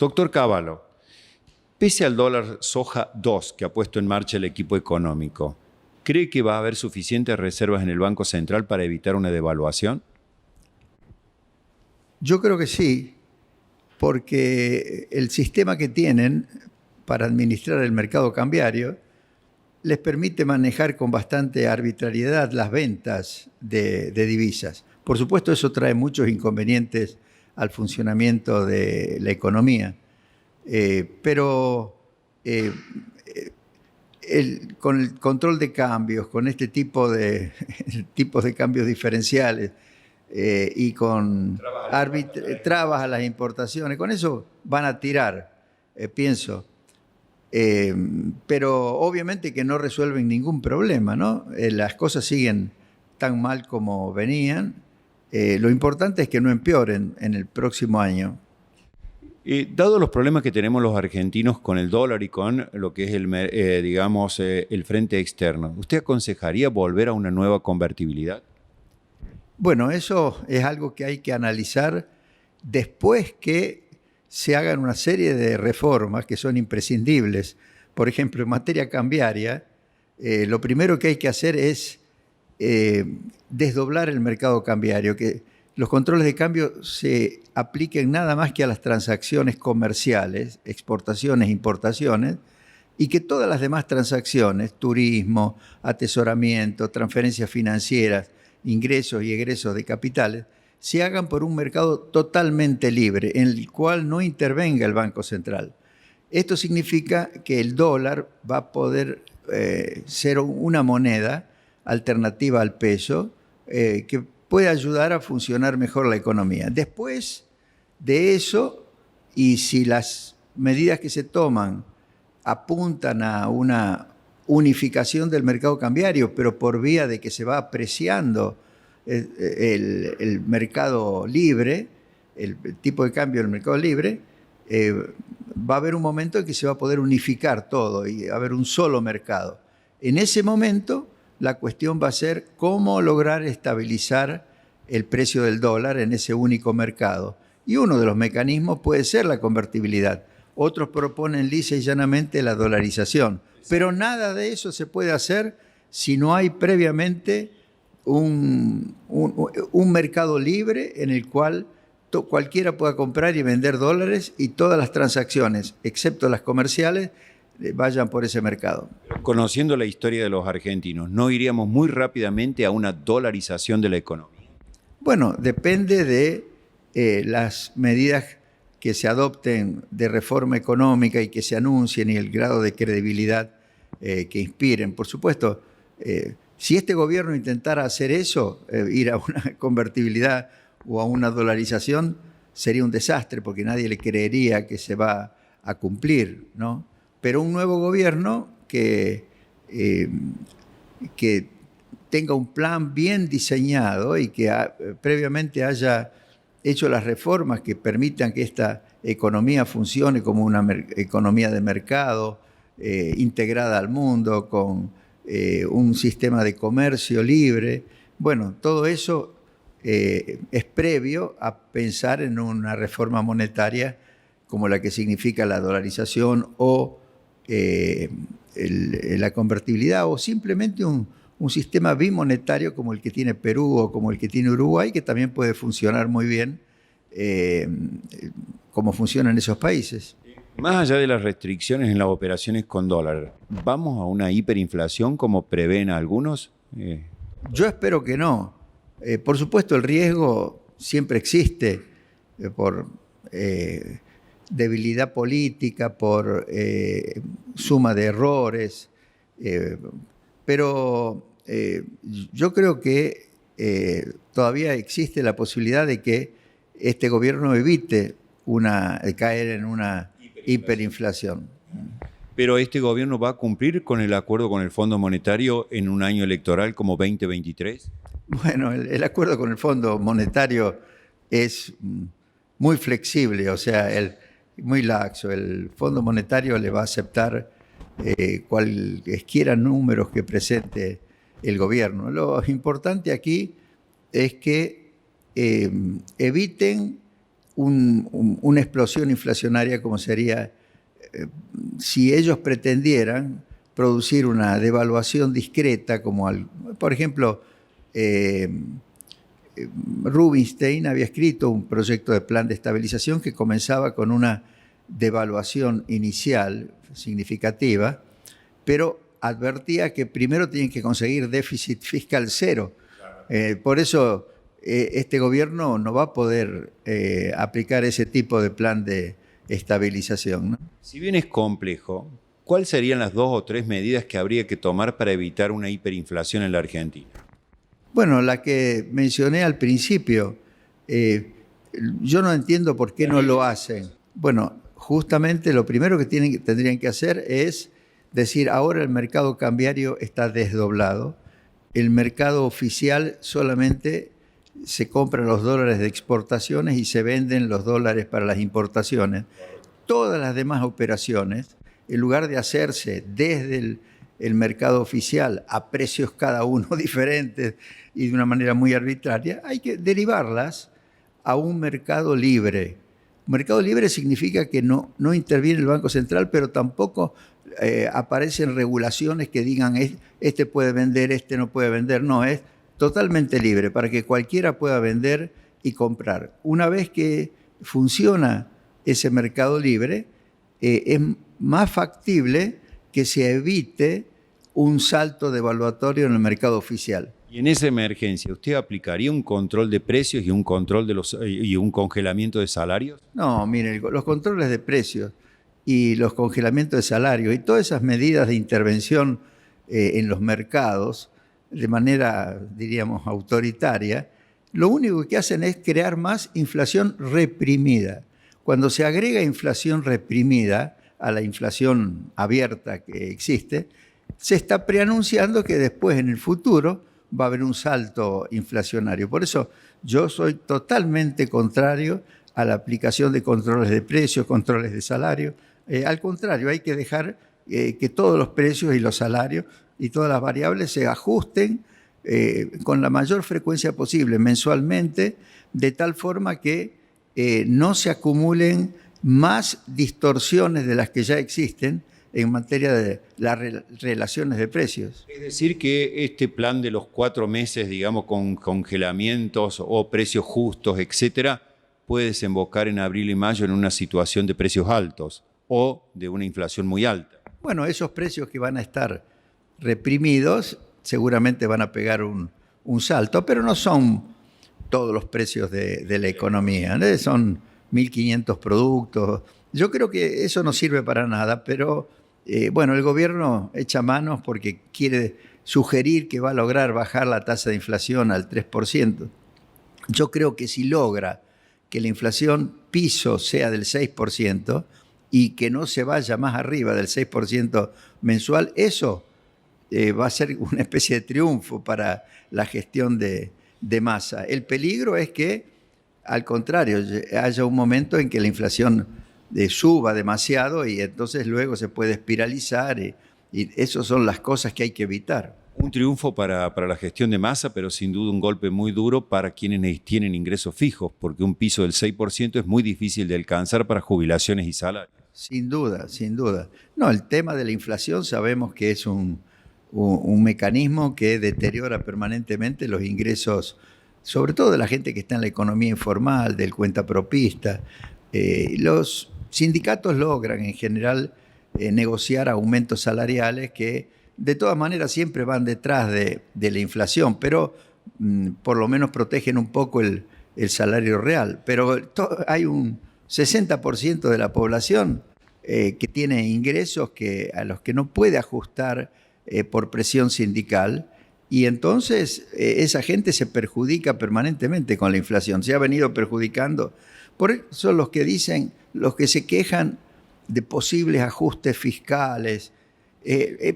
Doctor Cavallo, pese al dólar soja 2 que ha puesto en marcha el equipo económico, ¿cree que va a haber suficientes reservas en el Banco Central para evitar una devaluación? Yo creo que sí, porque el sistema que tienen para administrar el mercado cambiario les permite manejar con bastante arbitrariedad las ventas de divisas. Por supuesto, eso trae muchos inconvenientes al funcionamiento de la economía, pero con el control de cambios, con este tipo de tipos de cambios diferenciales y con trabas a las importaciones, con eso van a tirar, pienso. Pero obviamente que no resuelven ningún problema, ¿no? Las cosas siguen tan mal como venían. Lo importante es que no empeoren en el próximo año. Dado los problemas que tenemos los argentinos con el dólar y con lo que es el frente externo, ¿usted aconsejaría volver a una nueva convertibilidad? Bueno, eso es algo que hay que analizar después que se hagan una serie de reformas que son imprescindibles. Por ejemplo, en materia cambiaria, lo primero que hay que hacer es desdoblar el mercado cambiario, que los controles de cambio se apliquen nada más que a las transacciones comerciales, exportaciones, importaciones, y que todas las demás transacciones, turismo, atesoramiento, transferencias financieras, ingresos y egresos de capitales, se hagan por un mercado totalmente libre, en el cual no intervenga el Banco Central. Esto significa que el dólar va a poder ser una moneda alternativa al peso que puede ayudar a funcionar mejor la economía. Después de eso, y si las medidas que se toman apuntan a una unificación del mercado cambiario, pero por vía de que se va apreciando el mercado libre, el tipo de cambio del mercado libre, va a haber un momento en que se va a poder unificar todo y va a haber un solo mercado. En ese momento, la cuestión va a ser cómo lograr estabilizar el precio del dólar en ese único mercado. Y uno de los mecanismos puede ser la convertibilidad. Otros proponen lisa y llanamente la dolarización. Pero nada de eso se puede hacer si no hay previamente un mercado libre en el cual cualquiera pueda comprar y vender dólares y todas las transacciones, excepto las comerciales, vayan por ese mercado. Conociendo la historia de los argentinos, ¿no iríamos muy rápidamente a una dolarización de la economía? Bueno, depende de las medidas que se adopten de reforma económica y que se anuncien y el grado de credibilidad que inspiren. Por supuesto, si este gobierno intentara hacer eso, ir a una convertibilidad o a una dolarización, sería un desastre porque nadie le creería que se va a cumplir, ¿no? Pero un nuevo gobierno que tenga un plan bien diseñado y que previamente haya hecho las reformas que permitan que esta economía funcione como una economía de mercado integrada al mundo, con un sistema de comercio libre. Bueno, todo eso es previo a pensar en una reforma monetaria como la que significa la dolarización o la convertibilidad, o simplemente un sistema bimonetario como el que tiene Perú o como el que tiene Uruguay, que también puede funcionar muy bien como funciona en esos países. Más allá de las restricciones en las operaciones con dólar, ¿vamos a una hiperinflación como prevén algunos? Yo espero que no. Por supuesto, el riesgo siempre existe por debilidad política, por suma de errores, pero yo creo que todavía existe la posibilidad de que este gobierno evite caer en una hiperinflación. ¿Pero este gobierno va a cumplir con el acuerdo con el Fondo Monetario en un año electoral como 2023? Bueno, el acuerdo con el Fondo Monetario es muy flexible, o sea, muy laxo. El Fondo Monetario le va a aceptar cualesquiera números que presente el gobierno. Lo importante aquí es que eviten una explosión inflacionaria como sería si ellos pretendieran producir una devaluación discreta, como por ejemplo, Rubinstein había escrito un proyecto de plan de estabilización que comenzaba con una devaluación inicial significativa, pero advertía que primero tienen que conseguir déficit fiscal cero. Por eso este gobierno no va a poder aplicar ese tipo de plan de estabilización, ¿no? Si bien es complejo, ¿cuáles serían las 2 o 3 medidas que habría que tomar para evitar una hiperinflación en la Argentina? Bueno, la que mencioné al principio, yo no entiendo por qué no lo hacen. Bueno, justamente lo primero que tendrían que hacer es decir, ahora el mercado cambiario está desdoblado, el mercado oficial solamente se compran los dólares de exportaciones y se venden los dólares para las importaciones. Todas las demás operaciones, en lugar de hacerse desde el mercado oficial a precios cada uno diferentes y de una manera muy arbitraria, hay que derivarlas a un mercado libre. Un mercado libre significa que no interviene el Banco Central, pero tampoco aparecen regulaciones que digan este puede vender, este no puede vender. No, es totalmente libre para que cualquiera pueda vender y comprar. Una vez que funciona ese mercado libre, es más factible que se evite un salto devaluatorio en el mercado oficial. Y en esa emergencia, ¿usted aplicaría un control de precios y un control y un congelamiento de salarios? No, mire, los controles de precios y los congelamientos de salarios y todas esas medidas de intervención en los mercados de manera, diríamos, autoritaria, lo único que hacen es crear más inflación reprimida. Cuando se agrega inflación reprimida a la inflación abierta que existe, se está preanunciando que después, en el futuro, va a haber un salto inflacionario. Por eso yo soy totalmente contrario a la aplicación de controles de precios, controles de salario. Al contrario, hay que dejar que todos los precios y los salarios y todas las variables se ajusten con la mayor frecuencia posible, mensualmente, de tal forma que no se acumulen más distorsiones de las que ya existen en materia de las relaciones de precios. Es decir, que este plan de los 4 meses, digamos, con congelamientos o precios justos, etcétera, puede desembocar en abril y mayo en una situación de precios altos o de una inflación muy alta. Bueno, esos precios que van a estar reprimidos seguramente van a pegar un salto, pero no son todos los precios de la economía, ¿no? Son 1.500 productos. Yo creo que eso no sirve para nada, pero bueno, el gobierno echa manos porque quiere sugerir que va a lograr bajar la tasa de inflación al 3%. Yo creo que si logra que la inflación piso sea del 6% y que no se vaya más arriba del 6% mensual, eso va a ser una especie de triunfo para la gestión de Massa. El peligro es que, al contrario, haya un momento en que la inflación suba demasiado y entonces luego se puede espiralizar y esas son las cosas que hay que evitar. Un triunfo para la gestión de Massa, pero sin duda un golpe muy duro para quienes tienen ingresos fijos, porque un piso del 6% es muy difícil de alcanzar para jubilaciones y salarios. Sin duda, sin duda. No, el tema de la inflación sabemos que es un mecanismo que deteriora permanentemente los ingresos, sobre todo de la gente que está en la economía informal, del cuentapropista. Los sindicatos logran en general negociar aumentos salariales que de todas maneras siempre van detrás de la inflación, pero por lo menos protegen un poco el salario real. Pero hay un 60% de la población que tiene ingresos a los que no puede ajustar por presión sindical, y entonces esa gente se perjudica permanentemente con la inflación. Se ha venido perjudicando. Por eso los que se quejan de posibles ajustes fiscales,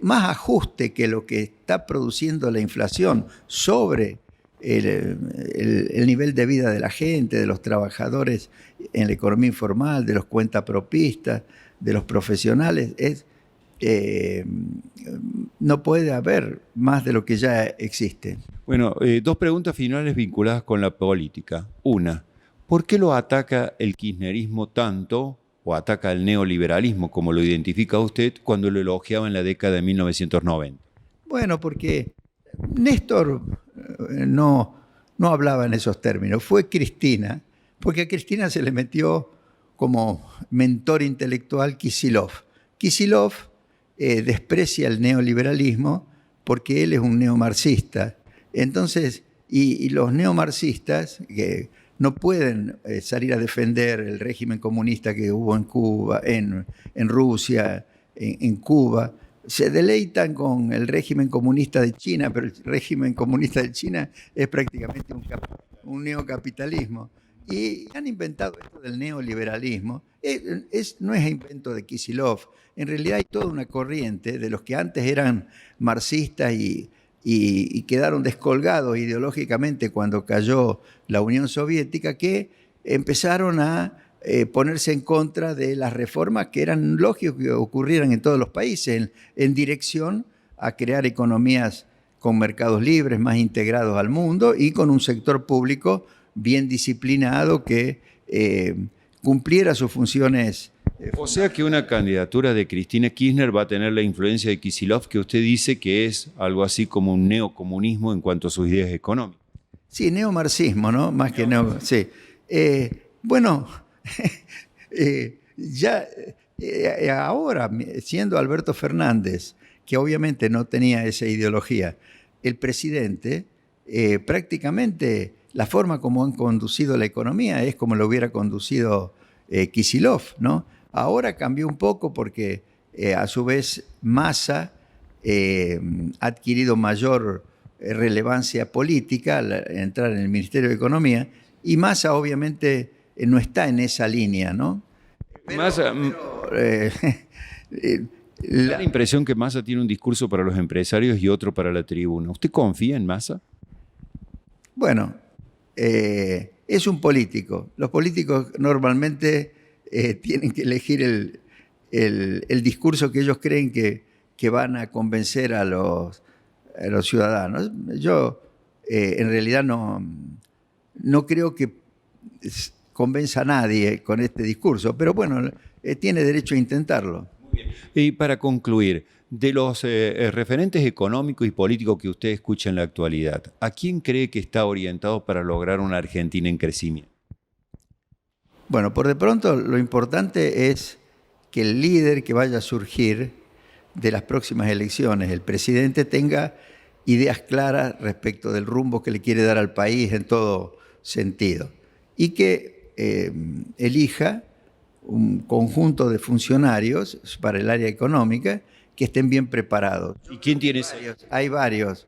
más ajuste que lo que está produciendo la inflación sobre el nivel de vida de la gente, de los trabajadores en la economía informal, de los cuentapropistas, de los profesionales, no puede haber más de lo que ya existe. Bueno, 2 preguntas finales vinculadas con la política. Una, ¿Por qué lo ataca el kirchnerismo tanto, o ataca el neoliberalismo, como lo identifica usted, cuando lo elogiaba en la década de 1990? Bueno, porque Néstor no hablaba en esos términos, fue Cristina, porque a Cristina se le metió como mentor intelectual Kicillof. Kicillof desprecia el neoliberalismo porque él es un neomarxista. Entonces, y los neomarxistas que no pueden salir a defender el régimen comunista que hubo en Cuba, en Rusia, en Cuba, se deleitan con el régimen comunista de China, pero el régimen comunista de China es prácticamente un neocapitalismo. Y han inventado esto del neoliberalismo. No es invento de Kicillof. En realidad hay toda una corriente de los que antes eran marxistas y quedaron descolgados ideológicamente cuando cayó la Unión Soviética, que empezaron a ponerse en contra de las reformas que eran lógicas que ocurrieran en todos los países, en dirección a crear economías con mercados libres, más integrados al mundo y con un sector público bien disciplinado que cumpliera sus funciones. O sea que una candidatura de Cristina Kirchner va a tener la influencia de Kicillof, que usted dice que es algo así como un neocomunismo en cuanto a sus ideas económicas. Sí, neomarxismo, ¿no? Más que neo. Sí. Bueno, ya ahora, siendo Alberto Fernández, que obviamente no tenía esa ideología, el presidente, prácticamente la forma como han conducido la economía es como lo hubiera conducido Kicillof, ¿no? Ahora cambió un poco porque a su vez Massa ha adquirido mayor relevancia política al entrar en el Ministerio de Economía y Massa obviamente no está en esa línea, ¿no? Da la impresión que Massa tiene un discurso para los empresarios y otro para la tribuna. ¿Usted confía en Massa? Bueno, es un político. Los políticos normalmente tienen que elegir el discurso que ellos creen que van a convencer a los ciudadanos. Yo en realidad no creo que convenza a nadie con este discurso, pero bueno, tiene derecho a intentarlo. Muy bien. Y para concluir, de los referentes económicos y políticos que usted escucha en la actualidad, ¿a quién cree que está orientado para lograr una Argentina en crecimiento? Bueno, por de pronto lo importante es que el líder que vaya a surgir de las próximas elecciones, el presidente, tenga ideas claras respecto del rumbo que le quiere dar al país en todo sentido y que elija un conjunto de funcionarios para el área económica que estén bien preparados. ¿Y quién tiene ese? Hay varios.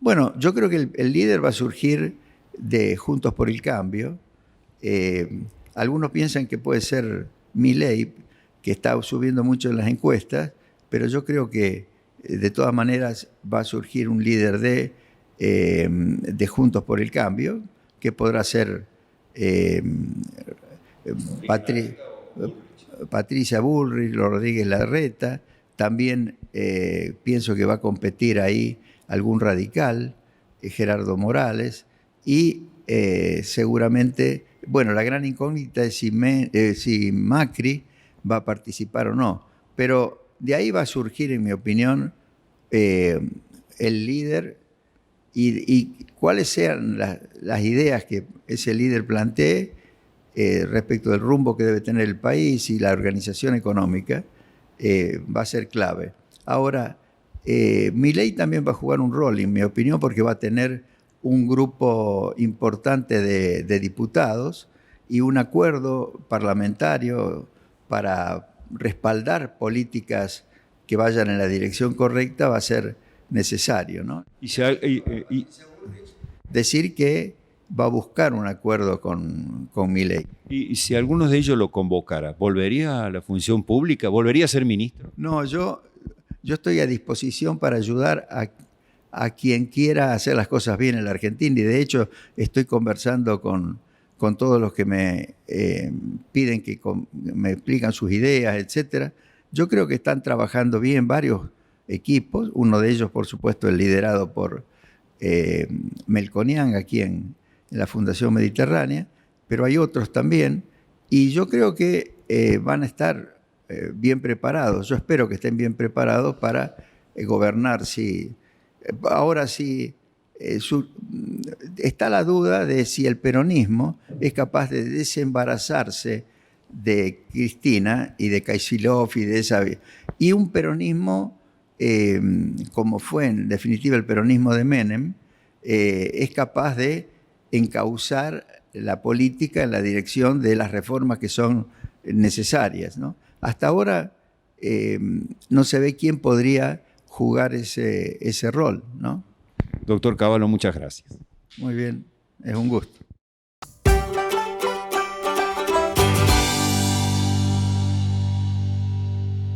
Bueno, yo creo que el líder va a surgir de Juntos por el Cambio. Algunos piensan que puede ser Milei, que está subiendo mucho en las encuestas, pero yo creo que de todas maneras va a surgir un líder de Juntos por el Cambio, que podrá ser Patricia Bullrich, Rodríguez Larreta. También pienso que va a competir ahí algún radical, Gerardo Morales, y seguramente, bueno, la gran incógnita es si Macri va a participar o no, pero de ahí va a surgir, en mi opinión, el líder y cuáles sean las ideas que ese líder plantee respecto del rumbo que debe tener el país y la organización económica, va a ser clave. Ahora, Milei también va a jugar un rol, en mi opinión, porque va a tener un grupo importante de diputados y un acuerdo parlamentario para respaldar políticas que vayan en la dirección correcta va a ser necesario, ¿no? Decir que va a buscar un acuerdo con Milei. Y si alguno de ellos lo convocara, ¿volvería a la función pública? ¿Volvería a ser ministro? No, yo estoy a disposición para ayudar a quien quiera hacer las cosas bien en la Argentina y de hecho estoy conversando con todos los que me piden que me explican sus ideas, etc. Yo creo que están trabajando bien varios equipos, uno de ellos, por supuesto, el liderado por Melconian, aquí en la Fundación Mediterránea, pero hay otros también, y yo creo que van a estar bien preparados. Yo espero que estén bien preparados para gobernar. Ahora sí, está la duda de si el peronismo es capaz de desembarazarse de Cristina y de Kicillof y de esa... Y un peronismo, como fue en definitiva el peronismo de Menem, es capaz de encauzar la política en la dirección de las reformas que son necesarias, ¿no? Hasta ahora no se ve quién podría jugar ese rol, ¿no? Doctor Cavallo, muchas gracias. Muy bien, es un gusto.